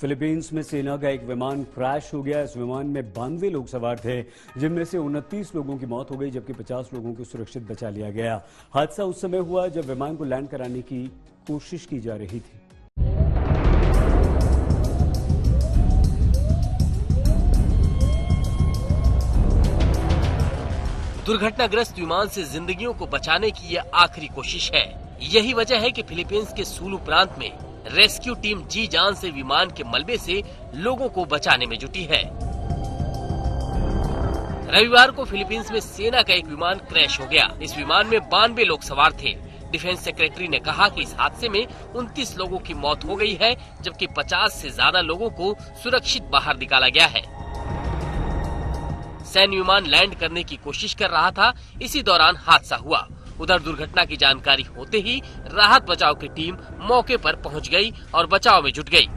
Philippines में सेना का एक विमान क्रैश हो गया। इस विमान में 92 लोग सवार थे, जिनमें से 29 लोगों की मौत हो गई, जबकि 50 लोगों को सुरक्षित बचा लिया गया। हादसा उस समय हुआ जब विमान को लैंड कराने की कोशिश की जा रही थी। दुर्घटनाग्रस्त विमान से जिंदगियों को बचाने की यह आखिरी कोशिश है। यही वजह है कि फिलीपींस के सुलू प्रांत में रेस्क्यू टीम जी जान से विमान के मलबे से लोगों को बचाने में जुटी है। रविवार को फिलीपींस में सेना का एक विमान क्रैश हो गया। इस विमान में 92 लोग सवार थे। डिफेंस सेक्रेटरी ने कहा कि इस हादसे में 29 लोगों की मौत हो गई है, जबकि 50 से ज्यादा लोगों को सुरक्षित बाहर निकाला गया है। सैन्य विमान लैंड करने की कोशिश कर रहा था, इसी दौरान हादसा हुआ। उधर दुर्घटना की जानकारी होते ही राहत बचाव की टीम मौके पर पहुंच गई और बचाव में जुट गई।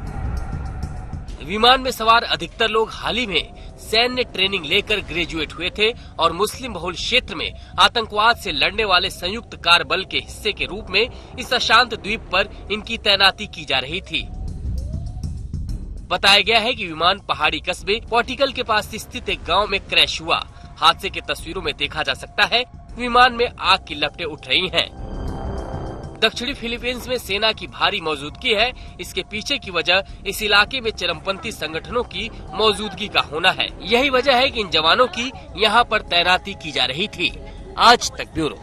विमान में सवार अधिकतर लोग हाल ही में सैन्य ट्रेनिंग लेकर ग्रेजुएट हुए थे और मुस्लिम बहुल क्षेत्र में आतंकवाद से लड़ने वाले संयुक्त कार्य बल के हिस्से के रूप में इस अशांत द्वीप पर इनकी तैनाती की जा रही थी। बताया गया है कि विमान पहाड़ी कस्बे पोर्टिकल के पास स्थित एक गांव में क्रैश हुआ। हादसे की तस्वीरों में देखा जा सकता है विमान में आग की लपटें उठ रही हैं। दक्षिणी फिलीपींस में सेना की भारी मौजूदगी है। इसके पीछे की वजह इस इलाके में चरमपंथी संगठनों की मौजूदगी का होना है। यही वजह है कि इन जवानों की यहां पर तैनाती की जा रही थी। आज तक ब्यूरो।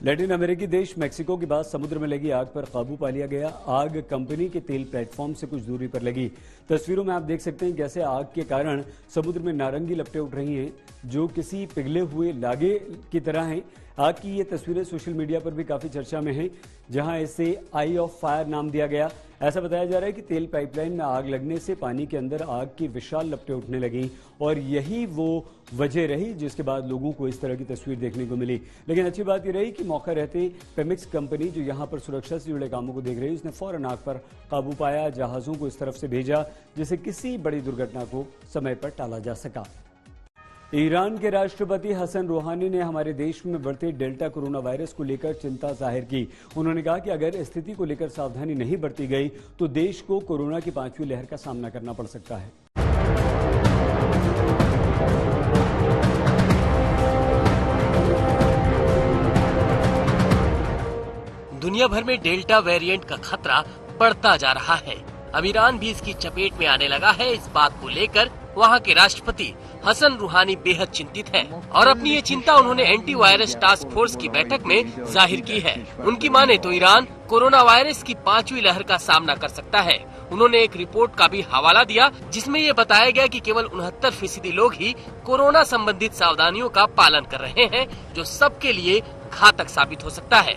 लैटिन अमेरिकी देश मेक्सिको के बाद समुद्र में लगी आग पर काबू पा लिया गया। आग कंपनी के तेल प्लेटफॉर्म से कुछ दूरी पर लगी। तस्वीरों में आप देख सकते हैं कैसे आग के कारण समुद्र में नारंगी लपटें उठ रही हैं, जो किसी पिघले हुए लागे की तरह हैं। आग की ये तस्वीरें सोशल मीडिया पर भी काफी चर्चा में हैं, जहां इसे आई ऑफ फायर नाम दिया गया। ऐसा बताया जा रहा है कि तेल पाइपलाइन में आग लगने से पानी के अंदर आग की विशाल लपटें उठने लगी और यही वो वजह रही जिसके बाद लोगों को इस तरह की तस्वीर देखने को मिली। लेकिन अच्छी बात यह रही कि मौका रहते पेमिक्स कंपनी, जो यहां पर सुरक्षा से जुड़े कामों को देख रही है, उसने फौरन आग पर काबू पाया, जहाजों को इस तरफ से भेजा, जिससे किसी बड़ी दुर्घटना को समय पर टाला जा सका। ईरान के राष्ट्रपति हसन रूहानी ने हमारे देश में बढ़ते डेल्टा कोरोना वायरस को लेकर चिंता जाहिर की। उन्होंने कहा कि अगर स्थिति को लेकर सावधानी नहीं बरती गई तो देश को कोरोना की 5वीं लहर का सामना करना पड़ सकता है। दुनिया भर में डेल्टा वेरिएंट का खतरा बढ़ता जा रहा है। अब ईरान भी इसकी चपेट में आने लगा है। इस बात को लेकर वहाँ के राष्ट्रपति हसन रूहानी बेहद चिंतित हैं और अपनी ये चिंता उन्होंने एंटी वायरस टास्क फोर्स की बैठक में जाहिर की है। उनकी माने तो ईरान कोरोना वायरस की 5वीं लहर का सामना कर सकता है। उन्होंने एक रिपोर्ट का भी हवाला दिया, जिसमें ये बताया गया कि केवल 69% लोग ही कोरोना संबंधित सावधानियों का पालन कर रहे हैं, जो सबके लिए घातक साबित हो सकता है।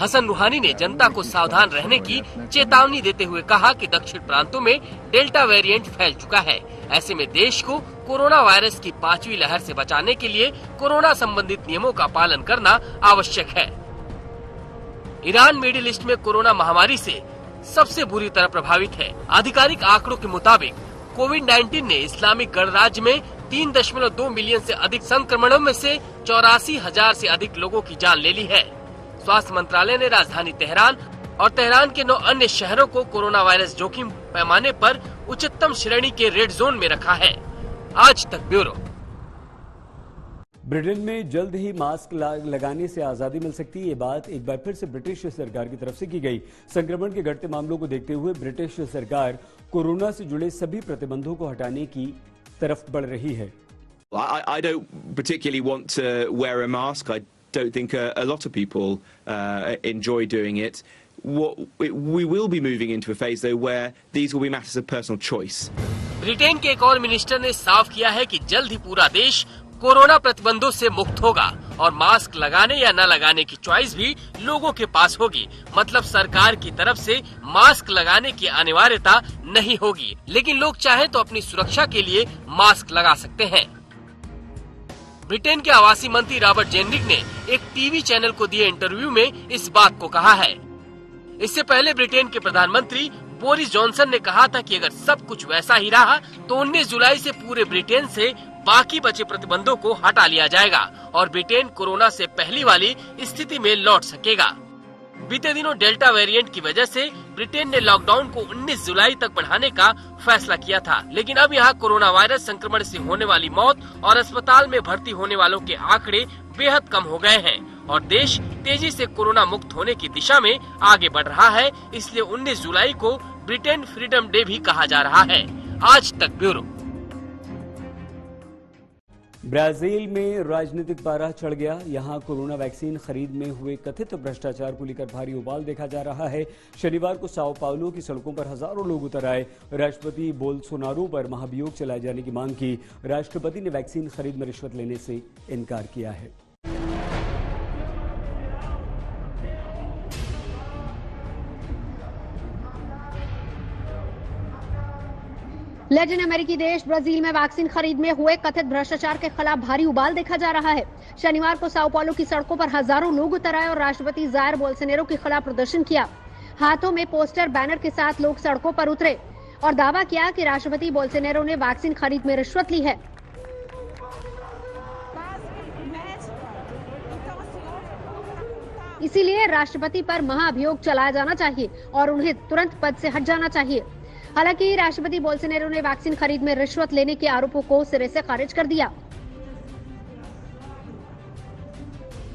हसन रूहानी ने जनता को सावधान रहने की चेतावनी देते हुए कहा कि दक्षिण प्रांतों में डेल्टा वेरिएंट फैल चुका है। ऐसे में देश को कोरोना वायरस की 5वीं लहर से बचाने के लिए कोरोना संबंधित नियमों का पालन करना आवश्यक है। ईरान मिडिल ईस्ट में कोरोना महामारी से सबसे बुरी तरह प्रभावित है। आधिकारिक आंकड़ों के मुताबिक कोविड-19 ने इस्लामिक गणराज्य में 3.2 मिलियन से अधिक संक्रमणों में से 84,000 से अधिक लोगों की जान ले ली है। स्वास्थ्य मंत्रालय ने राजधानी तेहरान और तेहरान के 9 अन्य शहरों को कोरोना वायरस जोखिम पैमाने पर उच्चतम श्रेणी के रेड जोन में रखा है। आज तक ब्यूरो। ब्रिटेन में जल्द ही मास्क लगाने से आजादी मिल सकती है। ये बात एक बार फिर से ब्रिटिश सरकार की तरफ से की गई। संक्रमण के घटते मामलों को देखते हुए ब्रिटिश सरकार कोरोना से जुड़े सभी प्रतिबंधों को हटाने की तरफ बढ़ रही है। I don't particularly want to wear a mask. I don't think a lot of people enjoy doing it. We will be moving into a phase though where these will be matters of personal choice. Britain के एक और minister ने साफ किया है कि जल्द ही पूरा देश कोरोना प्रतिबंधों से मुक्त होगा और मास्क लगाने या न लगाने की चॉइस भी लोगों के पास होगी। मतलब सरकार की तरफ से मास्क लगाने की अनिवार्यता नहीं होगी, लेकिन लोग चाहें तो अपनी सुरक्षा के लिए मास्क लगा सकते हैं। ब्रिटेन के आवासीय मंत्री रॉबर्ट जेनरिक ने एक टीवी चैनल को दिए इंटरव्यू में इस बात को कहा है। इससे पहले ब्रिटेन के प्रधानमंत्री बोरिस जॉनसन ने कहा था कि अगर सब कुछ वैसा ही रहा तो 19 जुलाई से पूरे ब्रिटेन से बाकी बचे प्रतिबंधों को हटा लिया जाएगा और ब्रिटेन कोरोना से पहली वाली स्थिति में लौट सकेगा। बीते दिनों डेल्टा वेरिएंट की वजह से ब्रिटेन ने लॉकडाउन को 19 जुलाई तक बढ़ाने का फैसला किया था, लेकिन अब यहाँ कोरोना वायरस संक्रमण से होने वाली मौत और अस्पताल में भर्ती होने वालों के आंकड़े बेहद कम हो गए हैं और देश तेजी से कोरोना मुक्त होने की दिशा में आगे बढ़ रहा है। इसलिए 19 जुलाई को ब्रिटेन फ्रीडम डे भी कहा जा रहा है। आज तक ब्यूरो। ब्राजील में राजनीतिक पारा चढ़ गया। यहां कोरोना वैक्सीन खरीद में हुए कथित भ्रष्टाचार को लेकर भारी उबाल देखा जा रहा है। शनिवार को साओ पाउलो की सड़कों पर हजारों लोग उतर आए। राष्ट्रपति बोल्सोनारो पर महाभियोग चलाए जाने की मांग की। राष्ट्रपति ने वैक्सीन खरीद में रिश्वत लेने से इनकार किया है। लैटिन अमेरिकी देश ब्राजील में वैक्सीन खरीद में हुए कथित भ्रष्टाचार के खिलाफ भारी उबाल देखा जा रहा है। शनिवार को साओ पाउलो की सड़कों पर हजारों लोग उतर आए और राष्ट्रपति जायर बोल्सोनारो के खिलाफ प्रदर्शन किया। हाथों में पोस्टर बैनर के साथ लोग सड़कों पर उतरे और दावा किया कि राष्ट्रपति बोल्सोनारो ने वैक्सीन खरीद में रिश्वत ली है। इसीलिए राष्ट्रपति पर महाअभियोग चलाया जाना चाहिए और उन्हें तुरंत पद से हट जाना चाहिए। हालांकि राष्ट्रपति बोल्सोनारो ने वैक्सीन खरीद में रिश्वत लेने के आरोपों को सिरे से खारिज कर दिया।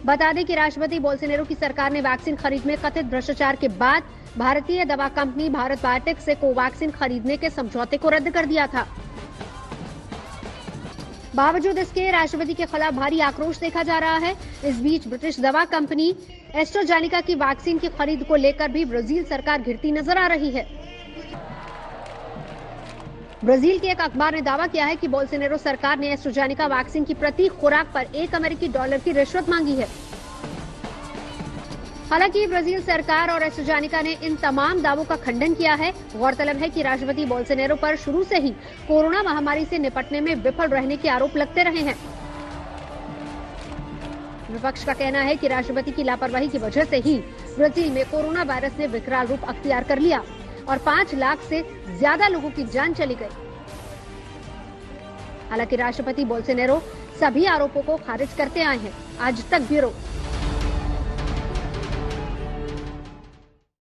बता दें कि राष्ट्रपति बोल्सोनारो की सरकार ने वैक्सीन खरीद में कथित भ्रष्टाचार के बाद भारतीय दवा कंपनी भारत बायोटेक से कोवैक्सीन खरीदने के समझौते को रद्द कर दिया था। बावजूद इसके राष्ट्रपति के खिलाफ भारी आक्रोश देखा जा रहा है। इस बीच ब्रिटिश दवा कंपनी एस्ट्राजेनेका की वैक्सीन की खरीद को लेकर भी ब्राजील सरकार घिरती नजर आ रही है। ब्राजील के एक अखबार ने दावा किया है कि बोल्सोनारो सरकार ने एस्ट्राजेनेका वैक्सीन की प्रति खुराक पर $1 अमेरिकी की रिश्वत मांगी है। हालांकि ब्राजील सरकार और एस्ट्राजेनेका ने इन तमाम दावों का खंडन किया है। गौरतलब है कि राष्ट्रपति बोल्सोनारो पर शुरू से ही कोरोना महामारी से निपटने में विफल रहने के आरोप लगते रहे हैं। विपक्ष का कहना है कि राष्ट्रपति की लापरवाही की वजह से ही ब्राजील में कोरोना वायरस ने विकराल रूप अख्तियार कर लिया और 5 लाख से ज्यादा लोगों की जान चली गई। हालांकि राष्ट्रपति बोल्सोनारो सभी आरोपों को खारिज करते आए हैं। आज तक ब्यूरो।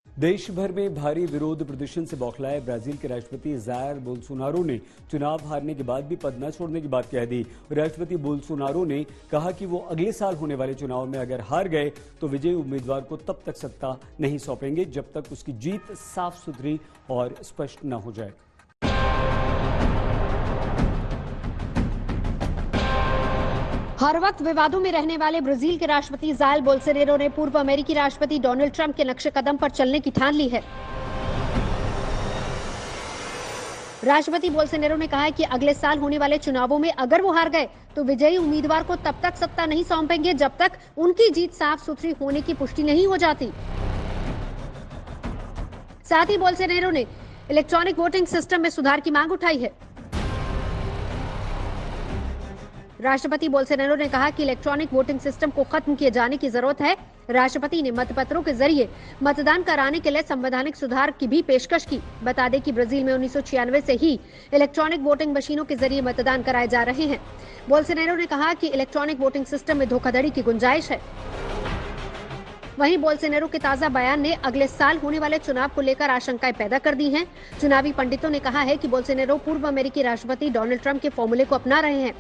देश भर में भारी विरोध प्रदर्शन से बौखलाए ब्राजील के राष्ट्रपति जायर बोल्सोनारो ने चुनाव हारने के बाद भी पद न छोड़ने की बात कह दी। राष्ट्रपति बोल्सोनारो ने कहा कि वो अगले साल होने वाले चुनाव में अगर हार गए तो विजयी उम्मीदवार को तब तक सत्ता नहीं सौंपेंगे जब तक उसकी जीत साफ सुथरी और स्पष्ट न हो जाए। हर वक्त विवादों में रहने वाले ब्राजील के राष्ट्रपति जायर बोल्सोनारो ने पूर्व अमेरिकी राष्ट्रपति डोनाल्ड ट्रंप के नक्शे कदम पर चलने की ठान ली है। राष्ट्रपति बोल्सोनारो ने कहा है कि अगले साल होने वाले चुनावों में अगर वो हार गए तो विजयी उम्मीदवार को तब तक सत्ता नहीं सौंपेंगे जब तक उनकी जीत साफ सुथरी होने की पुष्टि नहीं हो जाती। साथ ही बोल्सोनारो ने इलेक्ट्रॉनिक वोटिंग सिस्टम में सुधार की मांग उठाई है। राष्ट्रपति बोल्सोनारो ने कहा कि इलेक्ट्रॉनिक वोटिंग सिस्टम को खत्म किए जाने की जरूरत है। राष्ट्रपति ने मतपत्रों के जरिए मतदान कराने के लिए संवैधानिक सुधार की भी पेशकश की। बता दें कि ब्राजील में 1996 से ही इलेक्ट्रॉनिक वोटिंग मशीनों के जरिए मतदान कराए जा रहे हैं। बोल्सोनारो ने कहा कि इलेक्ट्रॉनिक वोटिंग सिस्टम में धोखाधड़ी की गुंजाइश है। वहीं बोल्सोनारो के ताजा बयान ने अगले साल होने वाले चुनाव को लेकर आशंकाएं पैदा कर दी हैं। चुनावी पंडितों ने कहा है कि बोल्सोनारो पूर्व अमेरिकी राष्ट्रपति डोनाल्ड ट्रंप के फॉर्मूले को अपना रहे हैं।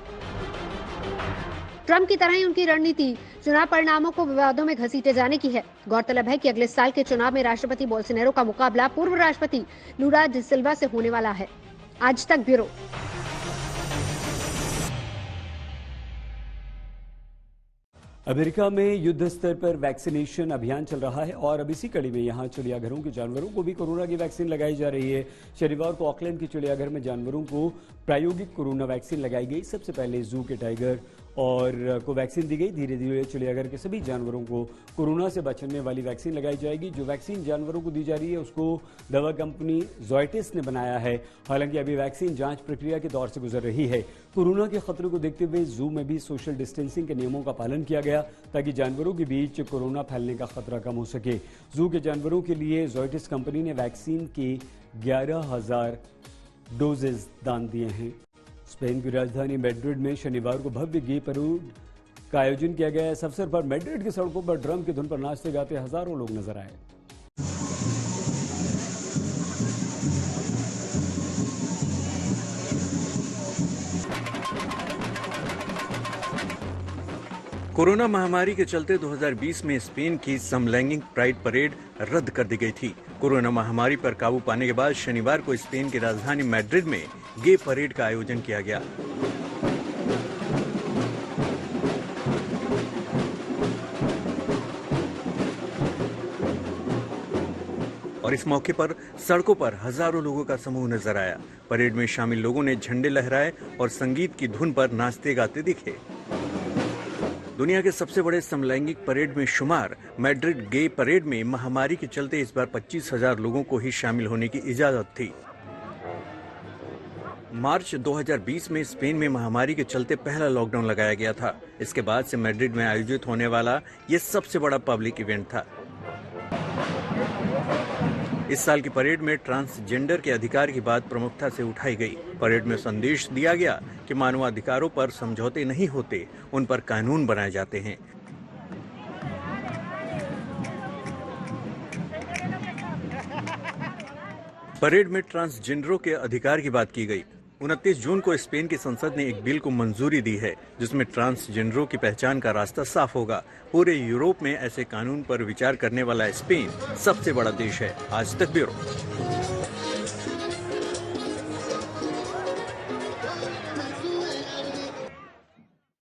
ट्रंप की तरह ही उनकी रणनीति चुनाव परिणामों को विवादों में घसीटे जाने की है। गौरतलब है कि अगले साल के चुनाव में राष्ट्रपति बोल्सोनारो का मुकाबला पूर्व राष्ट्रपति लुला डी सिल्वा से होने वाला है। आज तक ब्यूरो। अमेरिका में युद्ध स्तर पर वैक्सीनेशन अभियान चल रहा है और अब इसी कड़ी में यहां चिड़ियाघरों के जानवरों को भी कोरोना की वैक्सीन लगाई जा रही है। शनिवार को ऑकलैंड के चिड़ियाघर में जानवरों को प्रायोगिक कोरोना वैक्सीन लगाई गई। सबसे पहले जू के टाइगर और को वैक्सीन दी गई। धीरे धीरे चिड़ियाघर के सभी जानवरों को कोरोना से बचने वाली वैक्सीन लगाई जाएगी। जो वैक्सीन जानवरों को दी जा रही है उसको दवा कंपनी जोइटिस ने बनाया है। हालांकि अभी वैक्सीन जांच प्रक्रिया के दौर से गुजर रही है। कोरोना के खतरे को देखते हुए जू में भी सोशल डिस्टेंसिंग के नियमों का पालन किया गया ताकि जानवरों के बीच कोरोना फैलने का खतरा कम हो सके। जू के जानवरों के लिए जोइटिस कंपनी ने वैक्सीन के 11,000 डोजेज दान दिए हैं। स्पेन की राजधानी मैड्रिड में शनिवार को भव्य गे परेड का आयोजन किया गया। इस अवसर पर मैड्रिड की सड़कों पर ड्रम की धुन पर नाचते गाते हजारों लोग नजर आए। कोरोना महामारी के चलते 2020 में स्पेन की समलैंगिक प्राइड परेड रद्द कर दी गई थी। कोरोना महामारी पर काबू पाने के बाद शनिवार को स्पेन की राजधानी मैड्रिड में गे परेड का आयोजन किया गया। और इस मौके पर सड़कों पर हजारों लोगों का समूह नजर आया। परेड में शामिल लोगों ने झंडे लहराए और संगीत की धुन पर नाचते गाते दिखे। दुनिया के सबसे बड़े समलैंगिक परेड में शुमार मैड्रिड गे परेड में महामारी के चलते इस बार 25,000 लोगों को ही शामिल होने की इजाजत थी। मार्च 2020 में स्पेन में महामारी के चलते पहला लॉकडाउन लगाया गया था। इसके बाद से मैड्रिड में आयोजित होने वाला ये सबसे बड़ा पब्लिक इवेंट था। इस साल की परेड में ट्रांसजेंडर के अधिकार की बात प्रमुखता से उठाई गई। परेड में संदेश दिया गया कि मानवाधिकारों पर समझौते नहीं होते, उन पर कानून बनाए जाते हैं। परेड में ट्रांसजेंडरों के अधिकार की बात की गई। 29 जून को स्पेन की संसद ने एक बिल को मंजूरी दी है जिसमें ट्रांसजेंडरों की पहचान का रास्ता साफ होगा। पूरे यूरोप में ऐसे कानून पर विचार करने वाला स्पेन सबसे बड़ा देश है। आज तक ब्यूरो।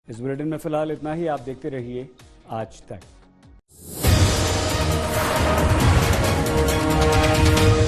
इस बुलेटिन में फिलहाल इतना ही। आप देखते रहिए आज तक।